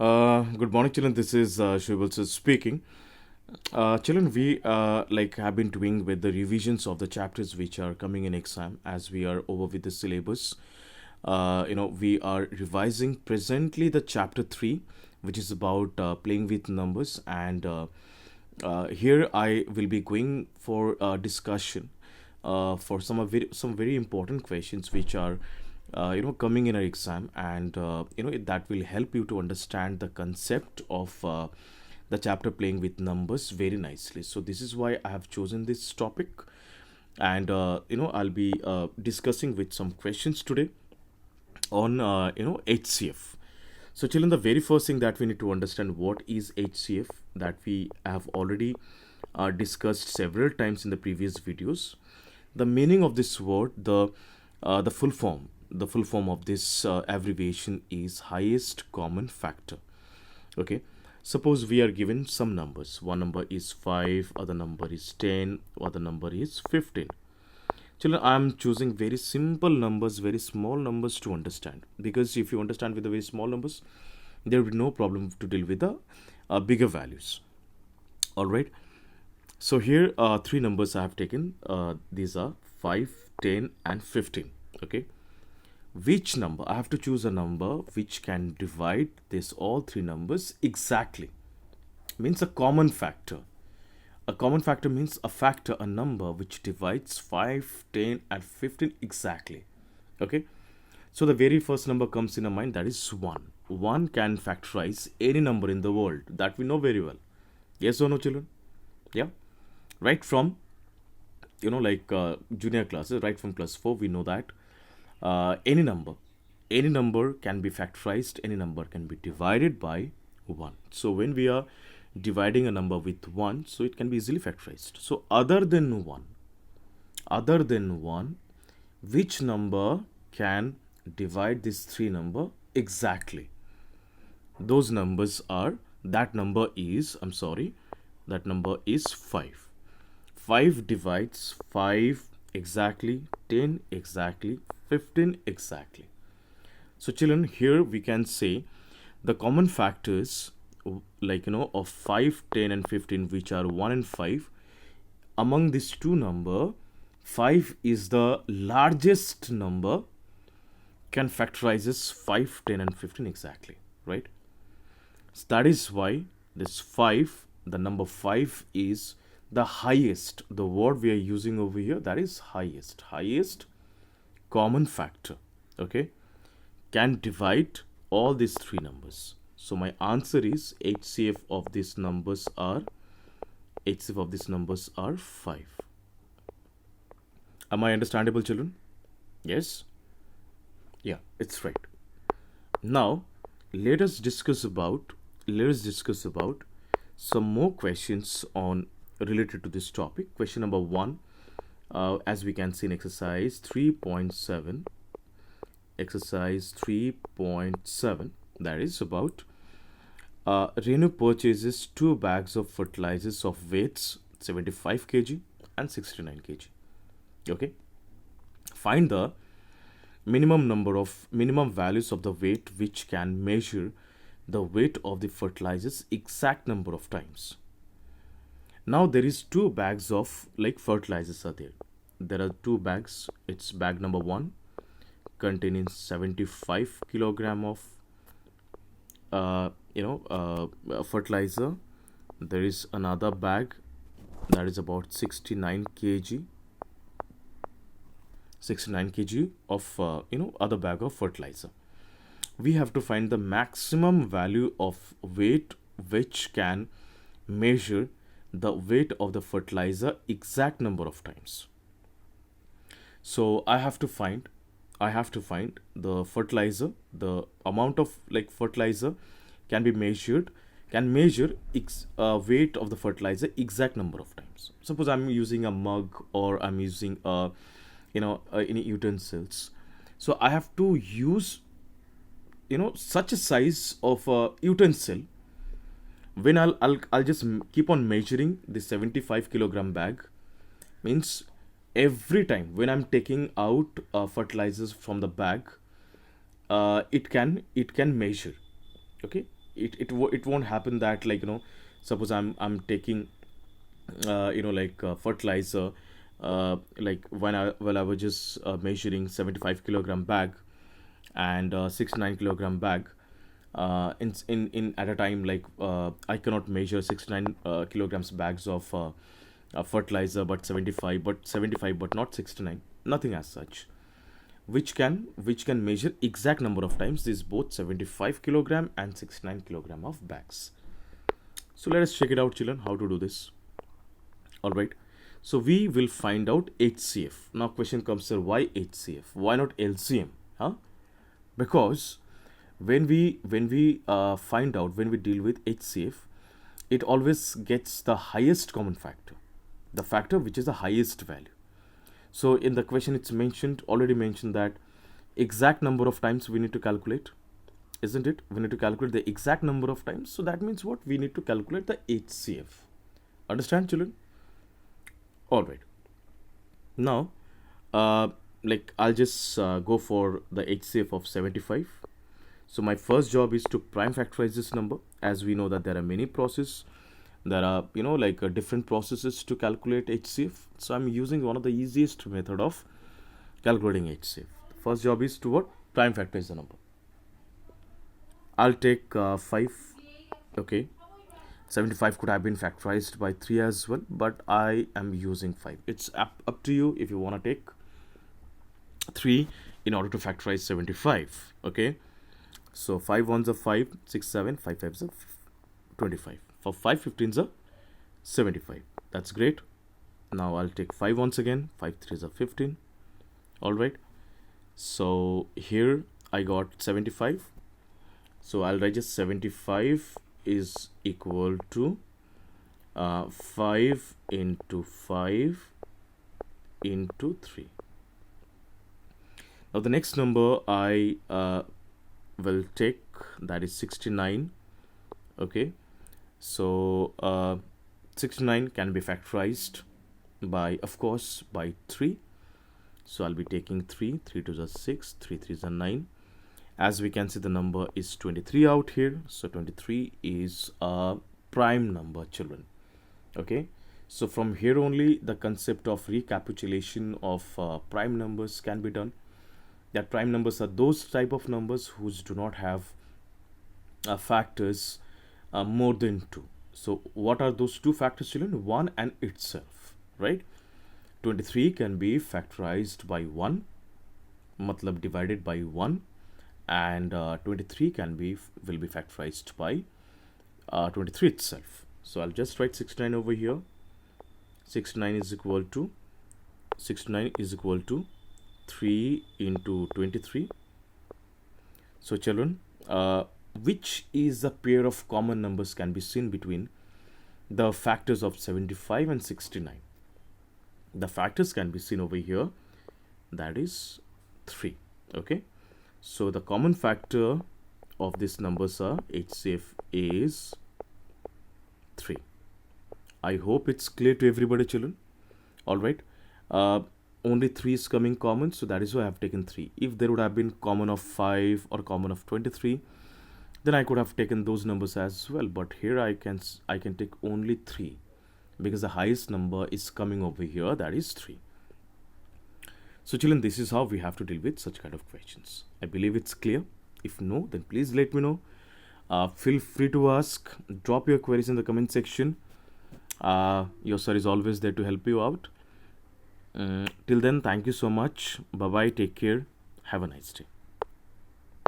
Good morning, children. This is Shubal speaking. Children, we have been doing with the revisions of the chapters which are coming in exam as we are over with the syllabus. We are revising presently the chapter 3, which is about playing with numbers, and here I will be going for discussion for some very important questions which are coming in our exam, and that will help you to understand the concept of the chapter playing with numbers very nicely. So this is why I have chosen this topic, and I'll be discussing with some questions today on HCF. So children, the very first thing that we need to understand, what is HCF, that we have already discussed several times in the previous videos. The meaning of this word, the full form of this abbreviation is highest common factor. Okay, suppose we are given some numbers. One number is 5, other number is 10, other number is 15. Children, I am choosing very simple numbers, very small numbers to understand, because if you understand with the very small numbers, there will be no problem to deal with the bigger values. All right. So here three numbers I have taken. These are 5, 10, and 15. Okay. Which number? I have to choose a number which can divide this all three numbers exactly. Means a common factor. A common factor means a factor, a number which divides 5, 10, and 15 exactly. Okay. So the very first number comes in our mind, that is 1. 1 can factorize any number in the world. That we know very well. Yes or no, children? Yeah. Right from, junior classes, right from class 4, we know that any number can be factorized, any number can be divided by 1. So when we are dividing a number with 1, so it can be easily factorized. So other than 1, which number can divide this 3 number exactly? Those numbers are, that number is 5. 5 divides 5 exactly, 10 exactly, 15 exactly. So children, here we can say the common factors of 5, 10, and 15, which are 1 and 5. Among these two number, 5 is the largest number, can factorizes 5, 10, and 15 exactly, right? So that is why this 5, the number 5 is the highest. The word we are using over here, that is highest common factor. Okay, can divide all these three numbers. So my answer is HCF of these numbers are 5. Am I understandable, children? Yes? Yeah, it's right. Now let us discuss about some more questions on related to this topic. Question number 1, as we can see in exercise 3.7, that is about Renu purchases 2 bags of fertilizers of weights 75 kg and 69 kg. Okay, find the minimum values of the weight which can measure the weight of the fertilizers exact number of times. Now there is 2 bags of fertilizers are there. There are 2 bags. It's bag number 1 containing 75 kilogram of fertilizer. There is another bag that is about 69 kg of other bag of fertilizer. We have to find the maximum value of weight which can measure the weight of the fertilizer exact number of times. So I have to find the fertilizer, the amount of fertilizer can measure weight of the fertilizer exact number of times. Suppose I'm using a mug, or I'm using any utensils. So I have to use such a size of a utensil. When I'll just keep on measuring the 75 kilogram bag, means every time when I'm taking out fertilizers from the bag, it can measure. Okay, it won't happen that, like, suppose I'm taking fertilizer, like when I was just measuring 75 kilogram bag and 69 kilogram bag, in at a time, like, I cannot measure 69 kilograms bags of fertilizer, but 75 but not 69, nothing as such, which can measure exact number of times these both 75 kilogram and 69 kilogram of bags. So let us check it out, children, how to do this. All right, so we will find out HCF. Now question comes, sir, why HCF, why not LCM? Because when we deal with HCF, it always gets the highest common factor, the factor which is the highest value. So in the question it's already mentioned that exact number of times we need to calculate, isn't it? We need to calculate the exact number of times. So that means what? We need to calculate the HCF. Understand, children? All right. Now, I'll just go for the HCF of 75. So my first job is to prime factorize this number. As we know that there are many processes. There are, different processes to calculate HCF. So I'm using one of the easiest method of calculating HCF. First job is to what? Prime factorize the number. I'll take 5. Okay. 75 could have been factorized by 3 as well, but I am using 5. It's up to you if you want to take 3 in order to factorize 75. Okay. So 5 ones are 5, 6, 7, 5 fives are 25. For 5 15s are 75. That's great. Now I'll take 5 once again. 5 3s are 15. All right. So here I got 75. So I'll write just 75 is equal to 5 into 5 into 3. Now the next number I will take, that is 69. Okay, so 69 can be factorized by, of course, by 3. So I'll be taking 3 2s are 6, 3 3s are 9. As we can see, the number is 23 out here. So 23 is a prime number, children. Okay, so from here only the concept of recapitulation of prime numbers can be done. That prime numbers are those type of numbers whose do not have factors more than 2. So what are those two factors, children? 1 and itself, right? 23 can be factorized by 1, matlab divided by 1, and 23 will be factorized by 23 itself. So I'll just write 69 over here. 69 is equal to 3 into 23. So children, which is the pair of common numbers can be seen between the factors of 75 and 69? The factors can be seen over here, that is 3. Okay, so the common factor of these numbers are HCF is 3. I hope it's clear to everybody, children. All right, only 3 is coming common, so that is why I have taken 3. If there would have been common of 5 or common of 23, then I could have taken those numbers as well, but here I can take only 3 because the highest number is coming over here, that is 3. So children, this is how we have to deal with such kind of questions. I believe it's clear. If no, then please let me know. Feel free to ask, drop your queries in the comment section. Your sir is always there to help you out. Till then, thank you so much. Bye bye, take care, have a nice day.